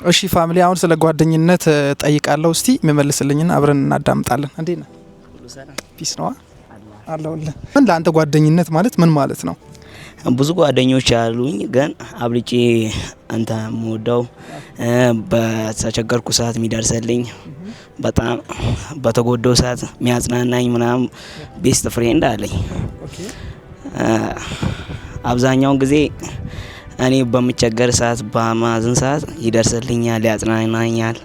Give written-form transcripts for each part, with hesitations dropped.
እሺ ፋሚሊ አሁን ስለ ጓደኝነት ጠይቃለሁ። እስቲ የሚመልስልኝና አብረን እናዳምጣለን። እንዴት ነህ? ፒስ ነው አለሁልህ። ምን ለአንተ ጓደኝነት ማለት ምን ማለት ነው? ብዙ ጓደኞች አሉኝ፣ ግን አብልጬ አንተ የምወደው በተቸገርኩ ሰዓት የሚደርስልኝ በጣም በተጎዳው ሰዓት የሚያጽናናኝ ምናምን ቤስት ፍሬንድ አለኝ። አብዛኛውን ጊዜ እኔ በምቸገር ሰዓት በማዝን ሰዓት ይደርስልኛል፣ ያጽናናኛል።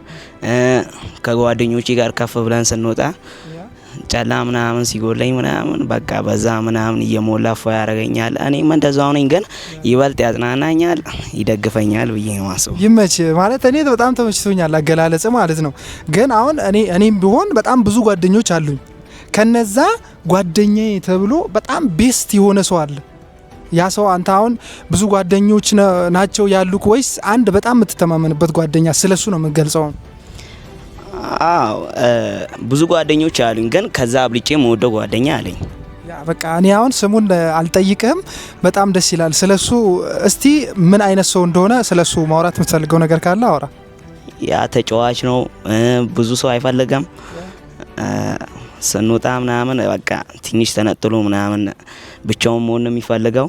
ከጓደኞቼ ጋር ከፍ ብለን ስንወጣ ጨላ ምናምን ሲጎለኝ ምናምን በቃ በዛ ምናምን እየሞላ ፏ ያደርገኛል። እኔም እንደዛው ነኝ፣ ግን ይበልጥ ያጽናናኛል፣ ይደግፈኛል ብዬ ነው ማስበው። ይመች ማለት እኔ በጣም ተመችቶኛል አገላለጽ ማለት ነው። ግን አሁን እኔም ቢሆን በጣም ብዙ ጓደኞች አሉኝ። ከነዛ ጓደኛዬ ተብሎ በጣም ቤስት የሆነ ሰው አለ። ያ ሰው አንተ አሁን ብዙ ጓደኞች ናቸው ያሉክ ወይስ አንድ በጣም የምትተማመንበት ጓደኛ? ስለሱ ነው የምገልጸው። አዎ ብዙ ጓደኞች አሉኝ፣ ግን ከዛ አብልጬ የምወደው ጓደኛ አለኝ። ያ በቃ እኔ አሁን ስሙን አልጠይቅህም። በጣም ደስ ይላል። ስለሱ እስቲ ምን አይነት ሰው እንደሆነ ስለሱ ማውራት የምትፈልገው ነገር ካለ አውራ። ያ ተጫዋች ነው፣ ብዙ ሰው አይፈልገም። ስንወጣ ምናምን በቃ ትንሽ ተነጥሎ ምናምን ብቻውን መሆን ነው የሚፈልገው።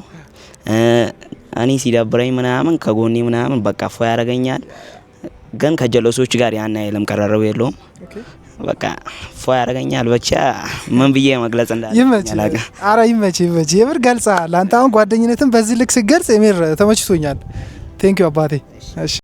እኔ ሲደብረኝ ምናምን ከጎኔ ምናምን በቃ ፏ ያደርገኛል። ግን ከጀለሶች ጋር ያን አይልም፣ ቀረረው የለውም። በቃ ፏ ያደርገኛል። ብቻ ምን ብዬ መግለጽ እንዳለ ይመችህ። አረ ይመችህ የምር ገልጸሃል። አንተ አሁን ጓደኝነትን በዚህ ልክ ስትገልጽ የምር ተመችቶኛል። ቴንክ ዩ አባቴ። እሺ